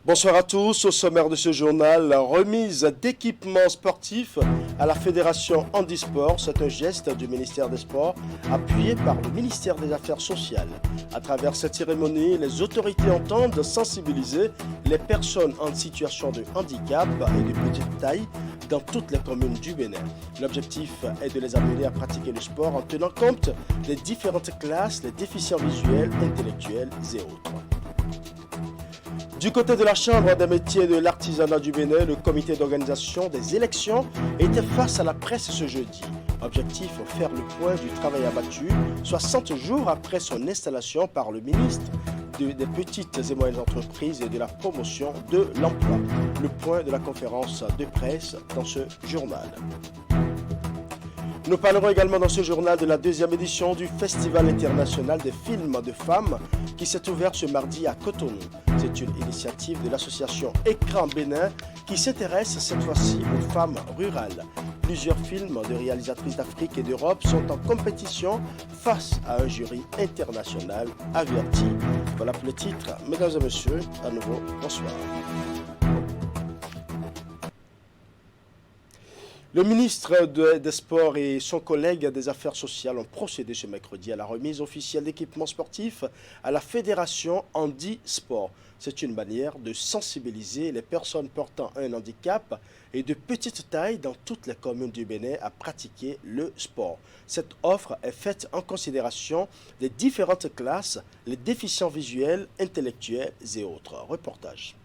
Bonsoir à tous. Au sommaire de ce journal, la remise d'équipements sportifs à la Fédération Handisport. C'est un geste du ministère des Sports appuyé par le ministère des Affaires sociales. À travers cette cérémonie, les autorités entendent sensibiliser les personnes en situation de handicap et de petite taille dans toutes les communes du Bénin. L'objectif est de les amener à pratiquer le sport en tenant compte des différentes classes, les déficients visuels, intellectuels et autres. Du côté de la Chambre des métiers de l'artisanat du Bénin, le comité d'organisation des élections était face à la presse ce jeudi. Objectif, faire le point du travail abattu 60 jours après son installation par le ministre des petites et moyennes entreprises et de la promotion de l'emploi. Le point de la conférence de presse dans ce journal. Nous parlerons également dans ce journal de la deuxième édition du Festival international des films de femmes qui s'est ouvert ce mardi à Cotonou. C'est une initiative de l'association Écran Bénin qui s'intéresse cette fois-ci aux femmes rurales. Plusieurs films de réalisatrices d'Afrique et d'Europe sont en compétition face à un jury international averti. Voilà pour le titre. Mesdames et messieurs, à nouveau, bonsoir. Le ministre des Sports et son collègue des Affaires sociales ont procédé ce mercredi à la remise officielle d'équipements sportifs à la Fédération Handisport. C'est une manière de sensibiliser les personnes portant un handicap et de petite taille dans toutes les communes du Bénin à pratiquer le sport. Cette offre est faite en considération des différentes classes, les déficients visuels, intellectuels et autres. Reportage.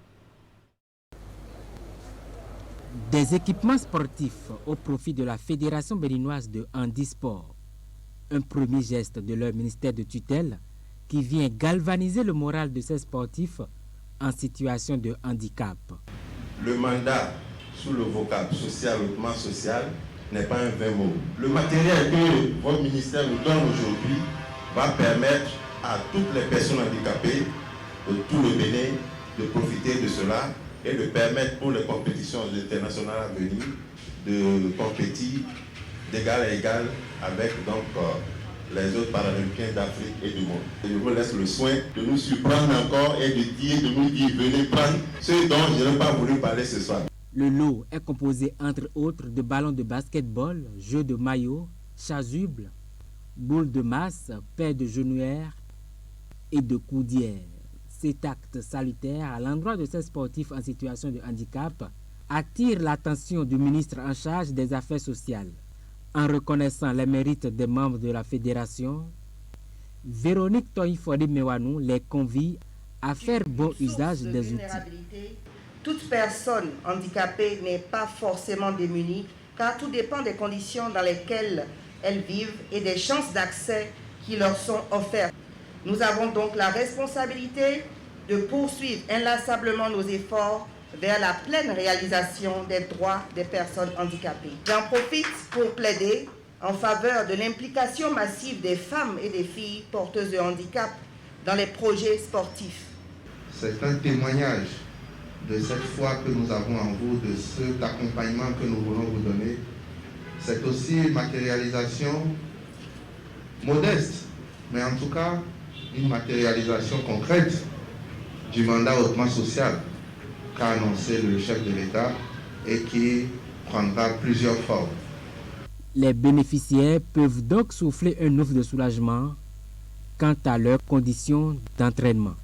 Des équipements sportifs au profit de la Fédération béninoise de handisport. Un premier geste de leur ministère de tutelle qui vient galvaniser le moral de ces sportifs en situation de handicap. Le mandat sous le vocable social, hautement social, n'est pas un vain mot. Le matériel que votre ministère nous donne aujourd'hui va permettre à toutes les personnes handicapées de tout le Bénin de profiter de cela et de permettre pour les compétitions internationales à venir de compétir d'égal à égal avec les autres Paralympiens d'Afrique et du monde. Je vous laisse le soin de nous surprendre encore et de nous dire venez prendre ce dont je n'ai pas voulu parler ce soir. Le lot est composé entre autres de ballons de basketball, jeux de maillot, chasubles, boules de masse, paires de genouillères et de coudières. Cet acte salutaire à l'endroit de ces sportifs en situation de handicap attire l'attention du ministre en charge des Affaires sociales. En reconnaissant les mérites des membres de la fédération, Véronique Toyifori Mewanou les convie à faire bon usage des outils. Toute personne handicapée n'est pas forcément démunie, car tout dépend des conditions dans lesquelles elles vivent et des chances d'accès qui leur sont offertes. Nous avons donc la responsabilité de poursuivre inlassablement nos efforts vers la pleine réalisation des droits des personnes handicapées. J'en profite pour plaider en faveur de l'implication massive des femmes et des filles porteuses de handicap dans les projets sportifs. C'est un témoignage de cette foi que nous avons en vous, de cet accompagnement que nous voulons vous donner. C'est aussi une matérialisation modeste, mais en tout cas une matérialisation concrète du mandat hautement social qu'a annoncé le chef de l'État et qui prendra plusieurs formes. Les bénéficiaires peuvent donc souffler un ouf de soulagement quant à leurs conditions d'entraînement.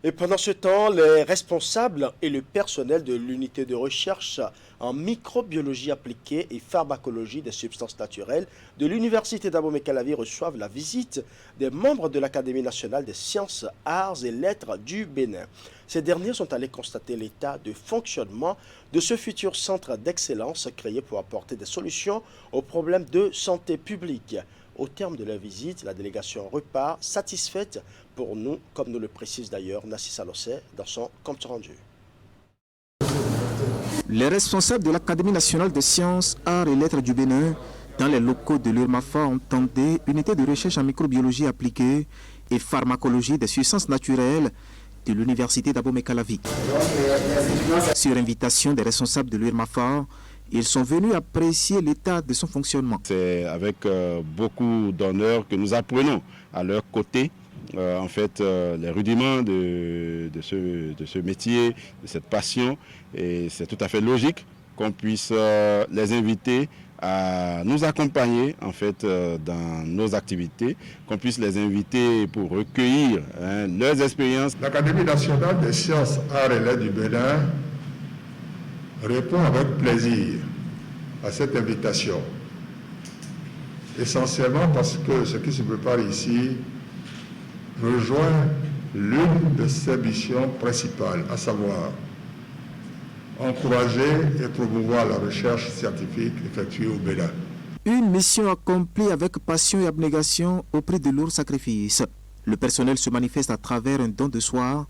Et pendant ce temps, les responsables et le personnel de l'unité de recherche en microbiologie appliquée et pharmacologie des substances naturelles de l'Université d'Abomey-Calavi reçoivent la visite des membres de l'Académie nationale des sciences, arts et lettres du Bénin. Ces derniers sont allés constater l'état de fonctionnement de ce futur centre d'excellence créé pour apporter des solutions aux problèmes de santé publique. Au terme de la visite, la délégation repart satisfaite pour nous, comme nous le précise d'ailleurs Nassis Alossé dans son compte rendu. Les responsables de l'Académie nationale des sciences, arts et lettres du Bénin, dans les locaux de l'URMAFA, ont tenté unité de recherche en microbiologie appliquée et pharmacologie des substances naturelles de l'Université d'Abomey-Calavi. Sur invitation des responsables de l'URMAFA, ils sont venus apprécier l'état de son fonctionnement. C'est avec beaucoup d'honneur que nous apprenons à leur côté en fait les rudiments de ce métier, de cette passion, et c'est tout à fait logique qu'on puisse les inviter à nous accompagner en fait dans nos activités, qu'on puisse les inviter pour recueillir leurs expériences. L'Académie nationale des sciences, arts et lettres du Bénin répond avec plaisir à cette invitation, essentiellement parce que ce qui se prépare ici rejoint l'une de ses missions principales, à savoir encourager et promouvoir la recherche scientifique effectuée au Bénin. Une mission accomplie avec passion et abnégation au prix de lourds sacrifices. Le personnel se manifeste à travers un don de soi,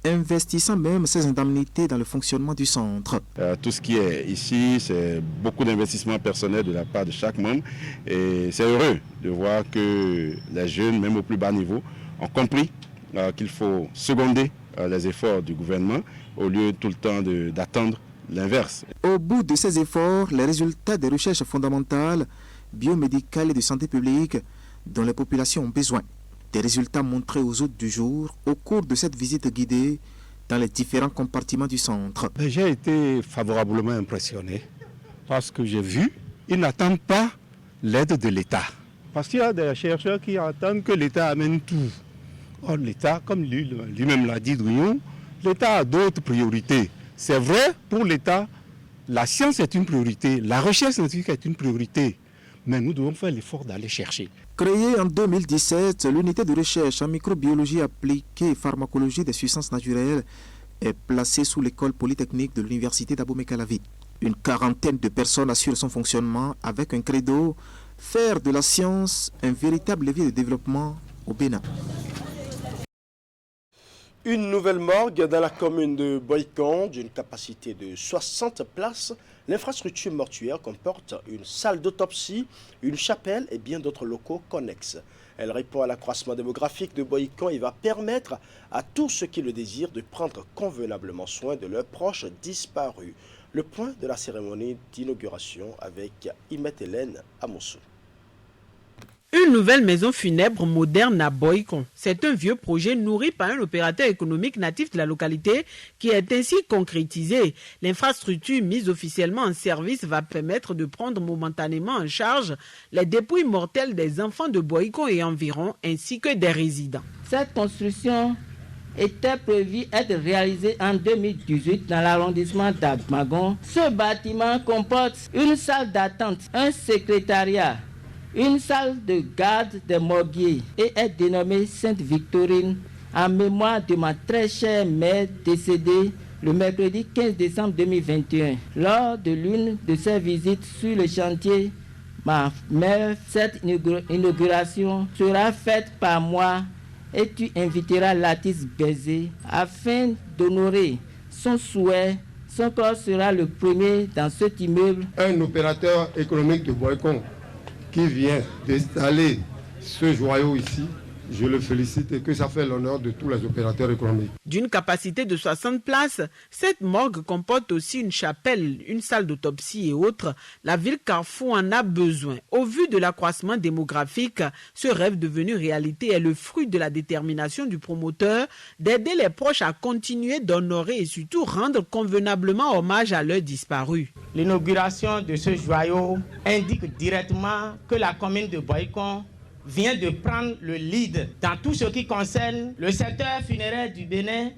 investissant même ses indemnités dans le fonctionnement du centre. Tout ce qui est ici, c'est beaucoup d'investissement personnel de la part de chaque membre. Et c'est heureux de voir que les jeunes, même au plus bas niveau, ont compris qu'il faut seconder les efforts du gouvernement au lieu tout le temps d'attendre l'inverse. Au bout de ces efforts, les résultats des recherches fondamentales, biomédicales et de santé publique dont les populations ont besoin. Des résultats montrés aux hôtes du jour au cours de cette visite guidée dans les différents compartiments du centre. J'ai été favorablement impressionné parce que j'ai vu, ils n'attendent pas l'aide de l'État. Parce qu'il y a des chercheurs qui attendent que l'État amène tout. Or, l'État, comme lui-même l'a dit, l'État a d'autres priorités. C'est vrai, pour l'État, la science est une priorité, la recherche scientifique est une priorité. Mais nous devons faire l'effort d'aller chercher. Créée en 2017, l'unité de recherche en microbiologie appliquée et pharmacologie des substances naturelles est placée sous l'école polytechnique de l'université d'Abomey-Calavi. Une quarantaine de personnes assurent son fonctionnement avec un credo, faire de la science un véritable levier de développement au Bénin. Une nouvelle morgue dans la commune de Boycon, d'une capacité de 60 places. L'infrastructure mortuaire comporte une salle d'autopsie, une chapelle et bien d'autres locaux connexes. Elle répond à l'accroissement démographique de Boycon et va permettre à tous ceux qui le désirent de prendre convenablement soin de leurs proches disparus. Le point de la cérémonie d'inauguration avec Imet Hélène Amosso. Une nouvelle maison funèbre moderne à Boycon. C'est un vieux projet nourri par un opérateur économique natif de la localité qui est ainsi concrétisé. L'infrastructure mise officiellement en service va permettre de prendre momentanément en charge les dépouilles mortelles des enfants de Boycon et environ, ainsi que des résidents. Cette construction était prévue être réalisée en 2018 dans l'arrondissement d'Agmagon. Ce bâtiment comporte une salle d'attente, un secrétariat, une salle de garde des morguiers et est dénommée Sainte-Victorine en mémoire de ma très chère mère décédée le mercredi 15 décembre 2021. Lors de l'une de ses visites sur le chantier, ma mère, cette inauguration sera faite par moi et tu inviteras Latis Bézé afin d'honorer son souhait. Son corps sera le premier dans cet immeuble. Un opérateur économique de Boycon qui vient d'installer ce joyau ici, je le félicite et que ça fait l'honneur de tous les opérateurs économiques. D'une capacité de 60 places, cette morgue comporte aussi une chapelle, une salle d'autopsie et autres. La ville Carrefour en a besoin. Au vu de l'accroissement démographique, ce rêve devenu réalité est le fruit de la détermination du promoteur d'aider les proches à continuer d'honorer et surtout rendre convenablement hommage à leurs disparus. L'inauguration de ce joyau indique directement que la commune de Boycon vient de prendre le lead dans tout ce qui concerne le secteur funéraire du Bénin,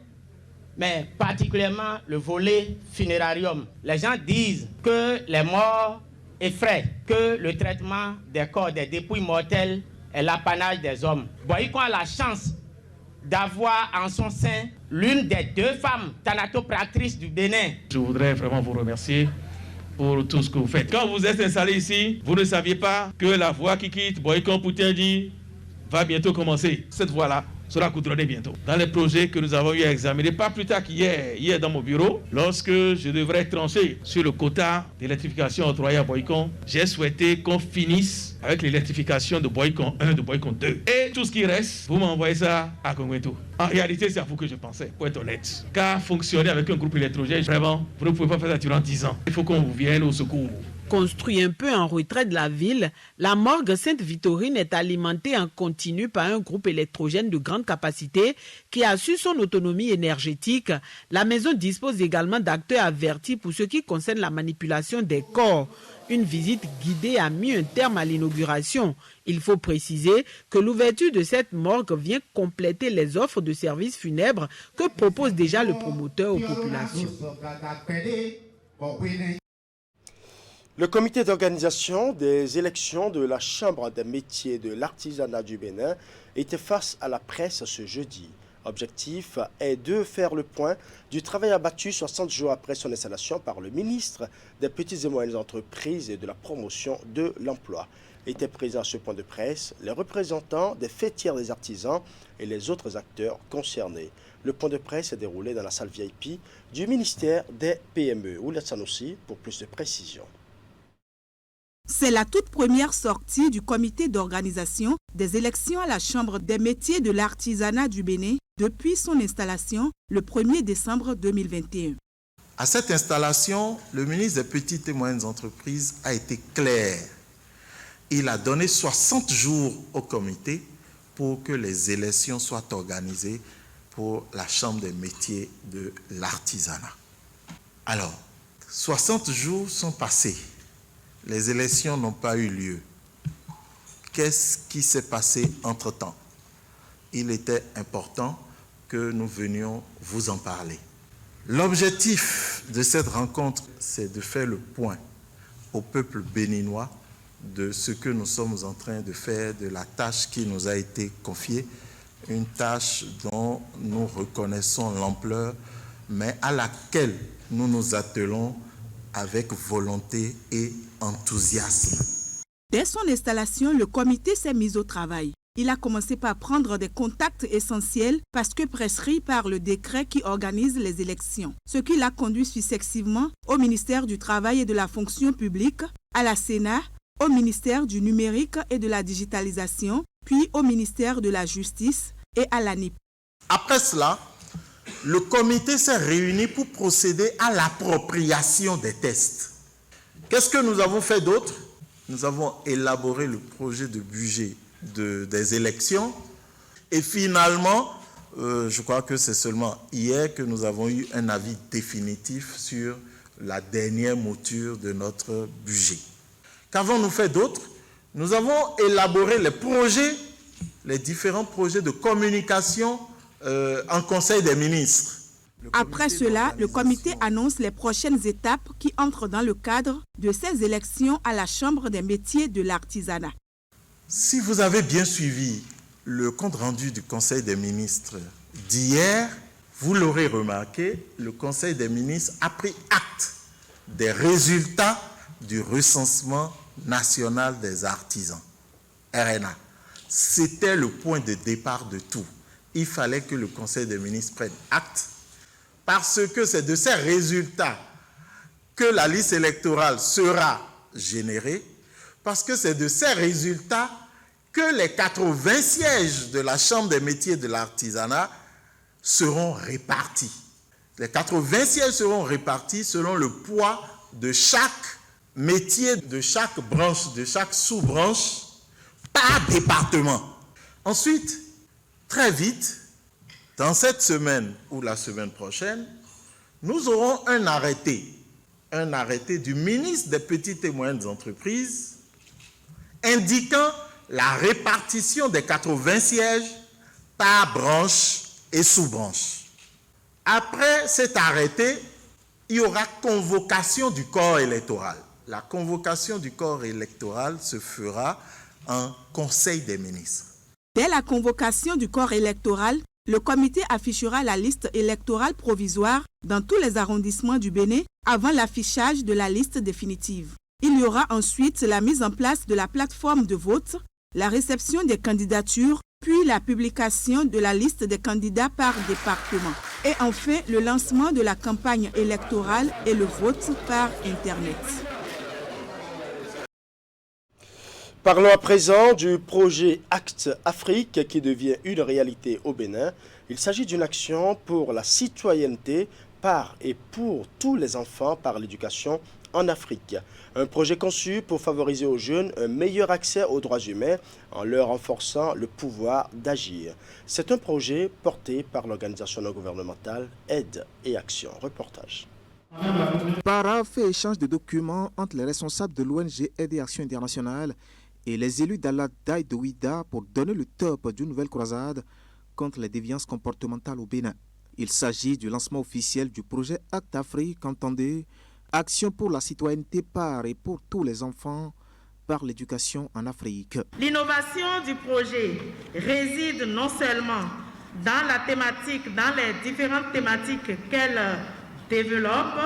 mais particulièrement le volet funérarium. Les gens disent que les morts effraient, que le traitement des corps, des dépouilles mortelles est l'apanage des hommes. Boycon a la chance d'avoir en son sein l'une des deux femmes thanatopractrices du Bénin. Je voudrais vraiment vous remercier pour tout ce que vous faites. Quand vous êtes installé ici, vous ne saviez pas que la voie qui quitte Boycon Poutier va bientôt commencer. Cette voie-là sera goudronnée bientôt. Dans les projets que nous avons eu à examiner, pas plus tard qu'hier dans mon bureau, lorsque je devrais trancher sur le quota d'électrification octroyé à Boycon, j'ai souhaité qu'on finisse avec l'électrification de Boycon 1, de Boycon 2. Et tout ce qui reste, vous m'envoyez ça à Kongweto. En réalité, c'est à vous que je pensais, pour être honnête. Car fonctionner avec un groupe électrogène, vraiment, vous ne pouvez pas faire ça durant 10 ans. Il faut qu'on vous vienne au secours. Construit un peu en retrait de la ville, la morgue Sainte-Victorine est alimentée en continu par un groupe électrogène de grande capacité qui assure son autonomie énergétique. La maison dispose également d'acteurs avertis pour ce qui concerne la manipulation des corps. Une visite guidée a mis un terme à l'inauguration. Il faut préciser que l'ouverture de cette morgue vient compléter les offres de services funèbres que propose déjà le promoteur aux populations. Le comité d'organisation des élections de la Chambre des métiers de l'artisanat du Bénin était face à la presse ce jeudi. Objectif est de faire le point du travail abattu 60 jours après son installation par le ministre des Petites et Moyennes Entreprises et de la Promotion de l'Emploi. Étaient présents à ce point de presse les représentants des fêtières des artisans et les autres acteurs concernés. Le point de presse s'est déroulé dans la salle VIP du ministère des PME. Ouled Sanoussi pour plus de précisions. C'est la toute première sortie du comité d'organisation des élections à la Chambre des métiers de l'artisanat du Bénin depuis son installation le 1er décembre 2021. À cette installation, le ministre des Petites et Moyennes Entreprises a été clair. Il a donné 60 jours au comité pour que les élections soient organisées pour la Chambre des métiers de l'artisanat. Alors, 60 jours sont passés. Les élections n'ont pas eu lieu. Qu'est-ce qui s'est passé entre-temps? Il était important que nous venions vous en parler. L'objectif de cette rencontre, c'est de faire le point au peuple béninois de ce que nous sommes en train de faire, de la tâche qui nous a été confiée, une tâche dont nous reconnaissons l'ampleur, mais à laquelle nous nous attelons avec volonté et enthousiasme. Dès son installation, le comité s'est mis au travail. Il a commencé par prendre des contacts essentiels parce que prescrits par le décret qui organise les élections, ce qui l'a conduit successivement au ministère du Travail et de la Fonction publique, à la Sénat, au ministère du Numérique et de la Digitalisation, puis au ministère de la Justice et à l'ANIP. Après cela, le comité s'est réuni pour procéder à l'appropriation des tests. Qu'est-ce que nous avons fait d'autre? Nous avons élaboré le projet de budget des élections et finalement, je crois que c'est seulement hier que nous avons eu un avis définitif sur la dernière mouture de notre budget. Qu'avons-nous fait d'autre? Nous avons élaboré les différents projets de communication en Conseil des ministres. Après cela, le comité annonce les prochaines étapes qui entrent dans le cadre de ces élections à la Chambre des métiers de l'artisanat. Si vous avez bien suivi le compte-rendu du Conseil des ministres d'hier, vous l'aurez remarqué, le Conseil des ministres a pris acte des résultats du recensement national des artisans, RNA. C'était le point de départ de tout. Il fallait que le Conseil des ministres prenne acte parce que c'est de ces résultats que la liste électorale sera générée, parce que c'est de ces résultats que les 80 sièges de la Chambre des métiers de l'artisanat seront répartis. Les 80 sièges seront répartis selon le poids de chaque métier, de chaque branche, de chaque sous-branche, par département. Ensuite, très vite, dans cette semaine ou la semaine prochaine, nous aurons un arrêté du ministre des Petites et Moyennes Entreprises indiquant la répartition des 80 sièges par branche et sous-branche. Après cet arrêté, il y aura convocation du corps électoral. La convocation du corps électoral se fera en Conseil des ministres. Dès la convocation du corps électoral, le comité affichera la liste électorale provisoire dans tous les arrondissements du Bénin avant l'affichage de la liste définitive. Il y aura ensuite la mise en place de la plateforme de vote, la réception des candidatures, puis la publication de la liste des candidats par département. Et enfin, le lancement de la campagne électorale et le vote par Internet. Parlons à présent du projet Acte Afrique qui devient une réalité au Bénin. Il s'agit d'une action pour la citoyenneté par et pour tous les enfants par l'éducation en Afrique. Un projet conçu pour favoriser aux jeunes un meilleur accès aux droits humains en leur renforçant le pouvoir d'agir. C'est un projet porté par l'organisation non gouvernementale Aide et Action. Reportage. Paraphe et échange de documents entre les responsables de l'ONG Aide et Action internationale et les élus d'Alada et de Ouida pour donner le top d'une nouvelle croisade contre les déviances comportementales au Bénin. Il s'agit du lancement officiel du projet Acte Afrique, entendez, Action pour la citoyenneté par et pour tous les enfants par l'éducation en Afrique. L'innovation du projet réside non seulement dans la thématique, dans les différentes thématiques qu'elle développe,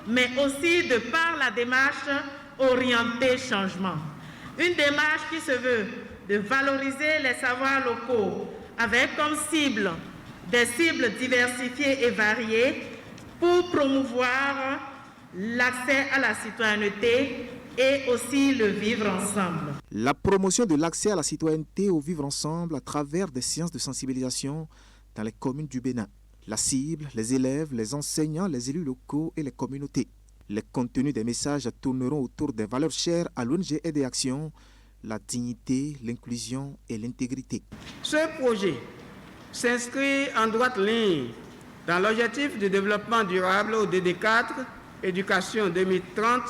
mais aussi de par la démarche orientée changement. Une démarche qui se veut de valoriser les savoirs locaux avec comme cible des cibles diversifiées et variées pour promouvoir l'accès à la citoyenneté et aussi le vivre ensemble. La promotion de l'accès à la citoyenneté au vivre ensemble à travers des séances de sensibilisation dans les communes du Bénin. La cible, les élèves, les enseignants, les élus locaux et les communautés. Les contenus des messages tourneront autour des valeurs chères à l'ONG Aide et Action, la dignité, l'inclusion et l'intégrité. Ce projet s'inscrit en droite ligne dans l'objectif de développement durable au DD4, Éducation 2030,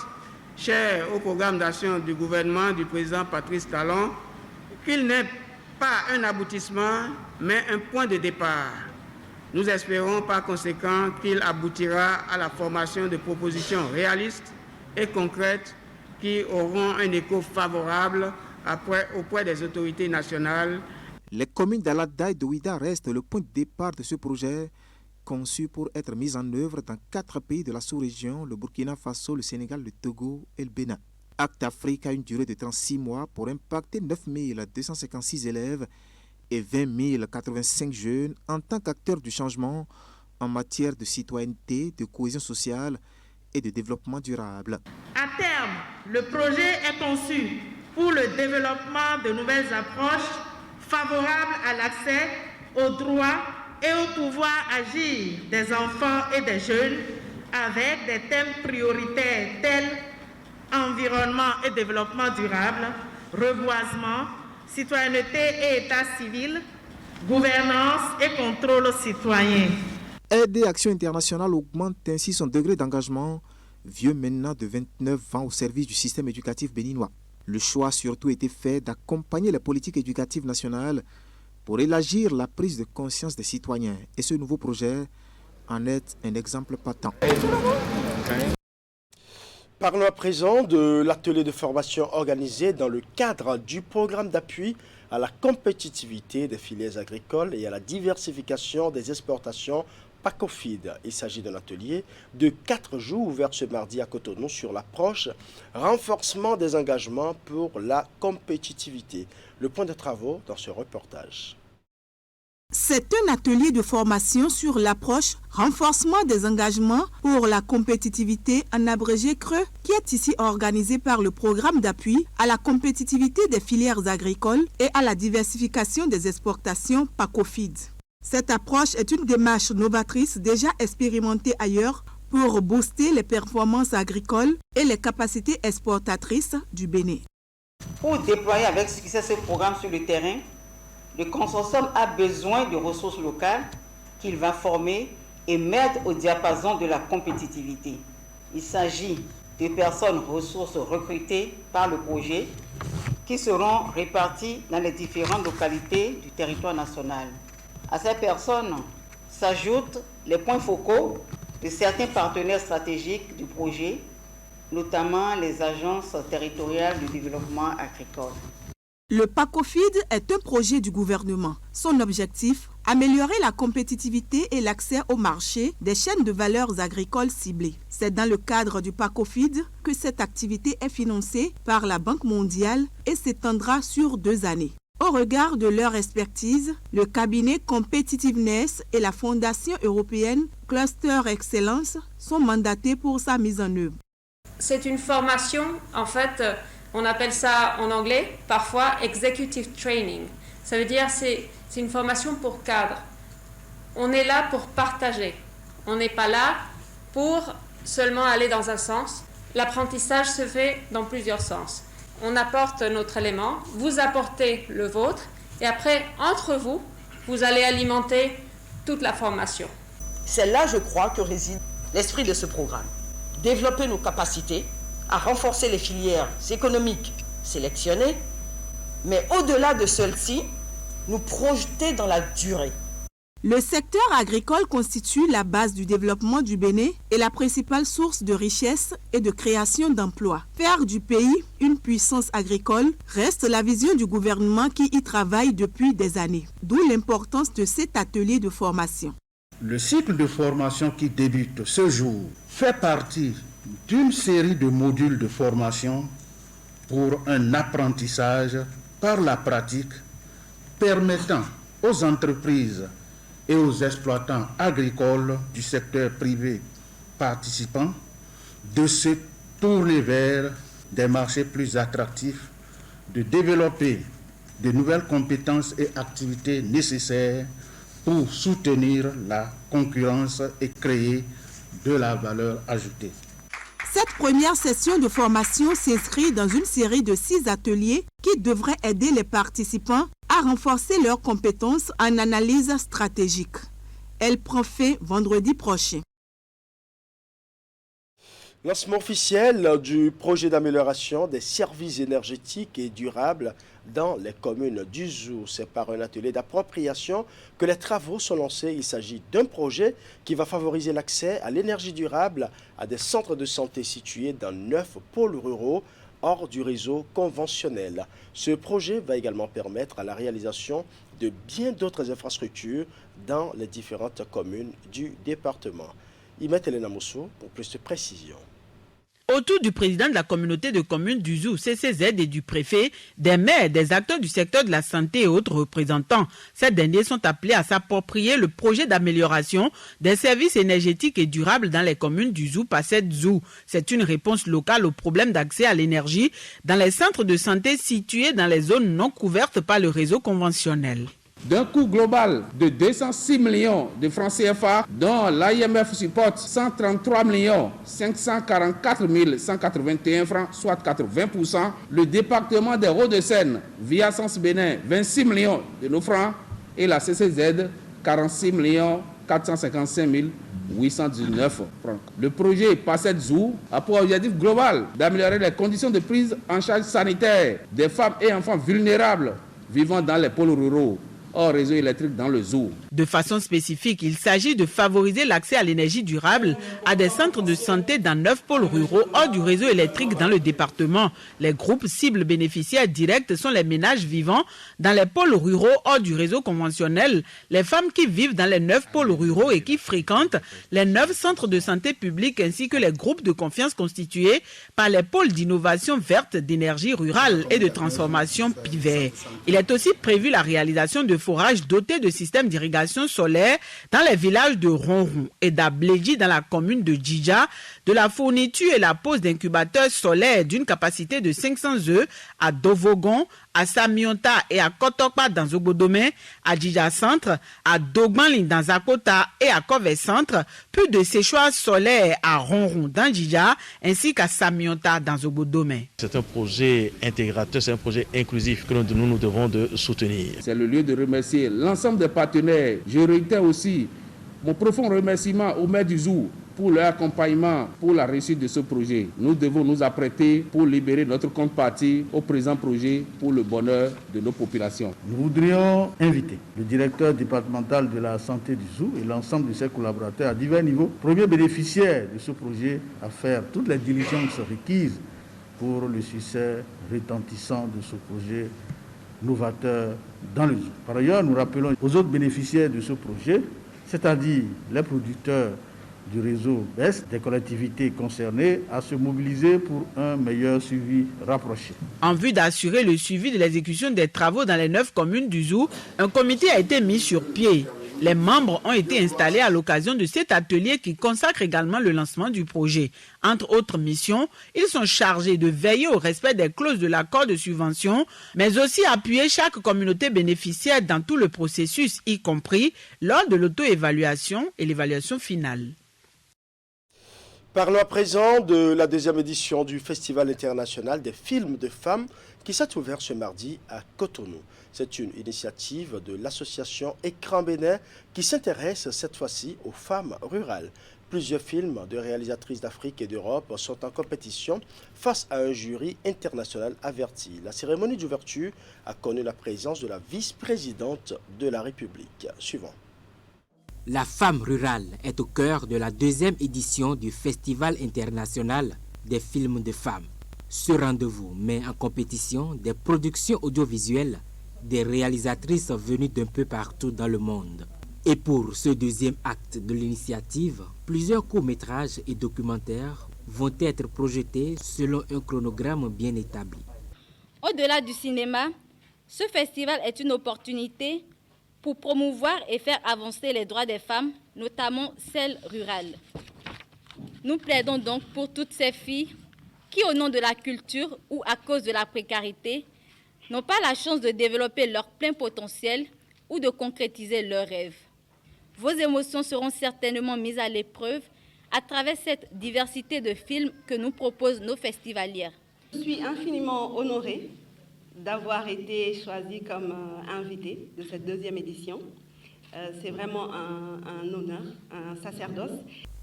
cher au programme d'action du gouvernement du président Patrice Talon, qu'il n'est pas un aboutissement, mais un point de départ. Nous espérons par conséquent qu'il aboutira à la formation de propositions réalistes et concrètes qui auront un écho favorable auprès des autorités nationales. Les communes d'Alada et de Ouida restent le point de départ de ce projet, conçu pour être mis en œuvre dans 4 pays de la sous-région, le Burkina Faso, le Sénégal, le Togo et le Bénin. Acte Afrique a une durée de 36 mois pour impacter 9 256 élèves et 20 085 jeunes en tant qu'acteurs du changement en matière de citoyenneté, de cohésion sociale et de développement durable. À terme, le projet est conçu pour le développement de nouvelles approches favorables à l'accès aux droits et au pouvoir agir des enfants et des jeunes avec des thèmes prioritaires tels environnement et développement durable, reboisement, citoyenneté et état civil, gouvernance et contrôle citoyen. Aide et Action internationale augmente ainsi son degré d'engagement, vieux maintenant de 29 ans au service du système éducatif béninois. Le choix a surtout été fait d'accompagner les politiques éducatives nationales pour élargir la prise de conscience des citoyens. Et ce nouveau projet en est un exemple patent. Parlons à présent de l'atelier de formation organisé dans le cadre du programme d'appui à la compétitivité des filières agricoles et à la diversification des exportations PACOFID. Il s'agit d'un atelier de 4 jours ouvert ce mardi à Cotonou sur l'approche renforcement des engagements pour la compétitivité. Le point de travaux dans ce reportage. C'est un atelier de formation sur l'approche renforcement des engagements pour la compétitivité en abrégé CREU qui est ici organisé par le programme d'appui à la compétitivité des filières agricoles et à la diversification des exportations PACOFID. Cette approche est une démarche novatrice déjà expérimentée ailleurs pour booster les performances agricoles et les capacités exportatrices du Bénin. Pour déployer avec succès ce programme sur le terrain, le consortium a besoin de ressources locales qu'il va former et mettre au diapason de la compétitivité. Il s'agit de personnes ressources recrutées par le projet qui seront réparties dans les différentes localités du territoire national. À ces personnes s'ajoutent les points focaux de certains partenaires stratégiques du projet, notamment les agences territoriales de développement agricole. Le PACOFID est un projet du gouvernement. Son objectif, améliorer la compétitivité et l'accès au marché des chaînes de valeurs agricoles ciblées. C'est dans le cadre du PACOFID que cette activité est financée par la Banque mondiale et s'étendra sur 2 années. Au regard de leur expertise, le cabinet Competitiveness et la Fondation européenne Cluster Excellence sont mandatés pour sa mise en œuvre. C'est une formation, en fait, on appelle ça en anglais parfois executive training. Ça veut dire c'est une formation pour cadre. On est là pour partager. On n'est pas là pour seulement aller dans un sens. L'apprentissage se fait dans plusieurs sens. On apporte notre élément, vous apportez le vôtre, et après, entre vous, vous allez alimenter toute la formation. C'est là, je crois, que réside l'esprit de ce programme. Développer nos capacités à renforcer les filières économiques sélectionnées, mais au-delà de celles-ci, nous projeter dans la durée. Le secteur agricole constitue la base du développement du Bénin et la principale source de richesse et de création d'emplois. Faire du pays une puissance agricole reste la vision du gouvernement qui y travaille depuis des années, d'où l'importance de cet atelier de formation. Le cycle de formation qui débute ce jour fait partie d'une série de modules de formation pour un apprentissage par la pratique permettant aux entreprises et aux exploitants agricoles du secteur privé participants de se tourner vers des marchés plus attractifs, de développer de nouvelles compétences et activités nécessaires pour soutenir la concurrence et créer de la valeur ajoutée. Cette première session de formation s'inscrit dans une série de 6 ateliers qui devraient aider les participants à renforcer leurs compétences en analyse stratégique. Elle prend fin vendredi prochain. Lancement officiel du projet d'amélioration des services énergétiques et durables dans les communes du Zou. C'est par un atelier d'appropriation que les travaux sont lancés. Il s'agit d'un projet qui va favoriser l'accès à l'énergie durable à des centres de santé situés dans 9 pôles ruraux hors du réseau conventionnel. Ce projet va également permettre à la réalisation de bien d'autres infrastructures dans les différentes communes du département. Imet Elena Moussou pour plus de précisions. Autour du président de la communauté de communes du Zou, CCZ, et du préfet, des maires, des acteurs du secteur de la santé et autres représentants, ces derniers sont appelés à s'approprier le projet d'amélioration des services énergétiques et durables dans les communes du Zou, Passet Zou. C'est une réponse locale au problème d'accès à l'énergie dans les centres de santé situés dans les zones non couvertes par le réseau conventionnel. D'un coût global de 206 millions de francs CFA, dont l'AIMF supporte 133 544 181 francs, soit 80%. Le département des Hauts-de-Seine, via Sens Bénin, 26 millions de nos francs, et la CCZ, 46 455 819 francs. Le projet Passet Zou a pour objectif global d'améliorer les conditions de prise en charge sanitaire des femmes et enfants vulnérables vivant dans les pôles ruraux hors réseau électrique dans le Zou. De façon spécifique, il s'agit de favoriser l'accès à l'énergie durable à des centres de santé dans 9 pôles ruraux hors du réseau électrique dans le département. Les groupes cibles bénéficiaires directs sont les ménages vivant dans les pôles ruraux hors du réseau conventionnel, les femmes qui vivent dans les 9 pôles ruraux et qui fréquentent les 9 centres de santé publics ainsi que les groupes de confiance constitués par les pôles d'innovation verte, d'énergie rurale et de transformation PIVER. Il est aussi prévu la réalisation de forages dotés de systèmes d'irrigation solaire dans les villages de Ronron et d'Abléji dans la commune de Djidja, de la fourniture et la pose d'incubateurs solaires d'une capacité de 500 œufs à Dovogon, à Samionta et à Kotokpa dans Zogodomé, à Djidja Centre, à Dogbanli dans Zakota et à Kové Centre, puis de séchoirs solaires à Ronron dans Djidja ainsi qu'à Samionta dans Zogodomé. C'est un projet intégrateur, c'est un projet inclusif que nous devons de soutenir. C'est le lieu de remercier l'ensemble des partenaires. Je réitère aussi mon profond remerciement au maire du Zou pour leur accompagnement pour la réussite de ce projet. Nous devons nous apprêter pour libérer notre compte partie au présent projet pour le bonheur de nos populations. Nous voudrions inviter le directeur départemental de la santé du Zou et l'ensemble de ses collaborateurs à divers niveaux, premiers bénéficiaires de ce projet, à faire toutes les diligences requises pour le succès retentissant de ce projet novateur dans le Zou. Par ailleurs, nous rappelons aux autres bénéficiaires de ce projet, c'est-à-dire les producteurs du réseau BES, des collectivités concernées, à se mobiliser pour un meilleur suivi rapproché. En vue d'assurer le suivi de l'exécution des travaux dans les 9 communes du Zou, un comité a été mis sur pied. Les membres ont été installés à l'occasion de cet atelier qui consacre également le lancement du projet. Entre autres missions, ils sont chargés de veiller au respect des clauses de l'accord de subvention, mais aussi appuyer chaque communauté bénéficiaire dans tout le processus, y compris lors de l'auto-évaluation et l'évaluation finale. Parlons à présent de la deuxième édition du Festival international des films de femmes qui s'est ouvert ce mardi à Cotonou. C'est une initiative de l'association Écran Bénin qui s'intéresse cette fois-ci aux femmes rurales. Plusieurs films de réalisatrices d'Afrique et d'Europe sont en compétition face à un jury international averti. La cérémonie d'ouverture a connu la présence de la vice-présidente de la République. Suivant. La femme rurale est au cœur de la deuxième édition du Festival international des films de femmes. Ce rendez-vous met en compétition des productions audiovisuelles des réalisatrices venues d'un peu partout dans le monde. Et pour ce deuxième acte de l'initiative, plusieurs courts-métrages et documentaires vont être projetés selon un chronogramme bien établi. Au-delà du cinéma, ce festival est une opportunité pour promouvoir et faire avancer les droits des femmes, notamment celles rurales. Nous plaidons donc pour toutes ces filles qui, au nom de la culture ou à cause de la précarité, n'ont pas la chance de développer leur plein potentiel ou de concrétiser leurs rêves. Vos émotions seront certainement mises à l'épreuve à travers cette diversité de films que nous proposent nos festivalières. Je suis infiniment honorée d'avoir été choisie comme invitée de cette deuxième édition. C'est vraiment un honneur, un sacerdoce.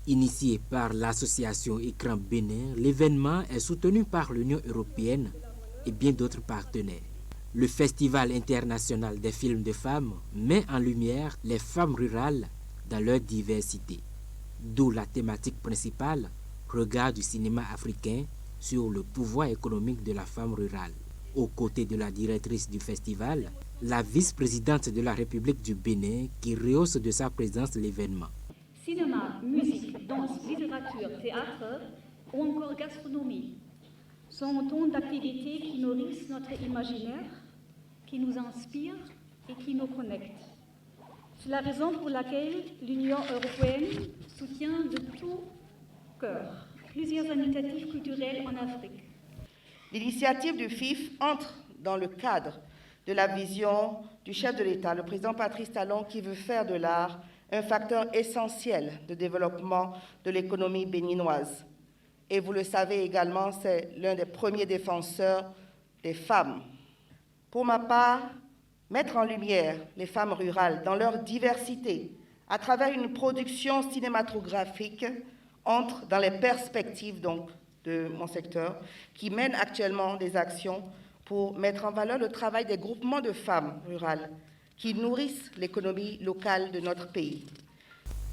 Initié par l'association Écran Bénin, l'événement est soutenu par l'Union européenne et bien d'autres partenaires. Le Festival international des films de femmes met en lumière les femmes rurales dans leur diversité. D'où la thématique principale, regard du cinéma africain sur le pouvoir économique de la femme rurale. Aux côtés de la directrice du festival, la vice-présidente de la République du Bénin qui rehausse de sa présence l'événement. Cinéma, musique, danse, littérature, théâtre ou encore gastronomie sont autant d'activités qui nourrissent notre imaginaire, qui nous inspirent et qui nous connectent. C'est la raison pour laquelle l'Union européenne soutient de tout cœur plusieurs initiatives culturelles en Afrique. L'initiative du FIF entre dans le cadre de la vision du chef de l'État, le président Patrice Talon, qui veut faire de l'art un facteur essentiel de développement de l'économie béninoise. Et vous le savez également, c'est l'un des premiers défenseurs des femmes. Pour ma part, mettre en lumière les femmes rurales dans leur diversité à travers une production cinématographique entre dans les perspectives donc, de mon secteur, qui mène actuellement des actions pour mettre en valeur le travail des groupements de femmes rurales qui nourrissent l'économie locale de notre pays.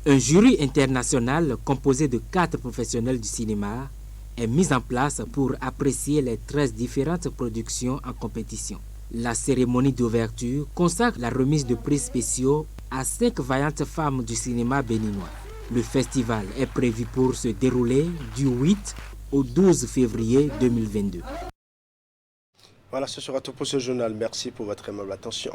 Un jury international composé de 4 professionnels du cinéma est mis en place pour apprécier les 13 différentes productions en compétition. La cérémonie d'ouverture consacre la remise de prix spéciaux à 5 vaillantes femmes du cinéma béninois. Le festival est prévu pour se dérouler du 8 au 12 février 2022. Voilà, ce sera tout pour ce journal. Merci pour votre aimable attention.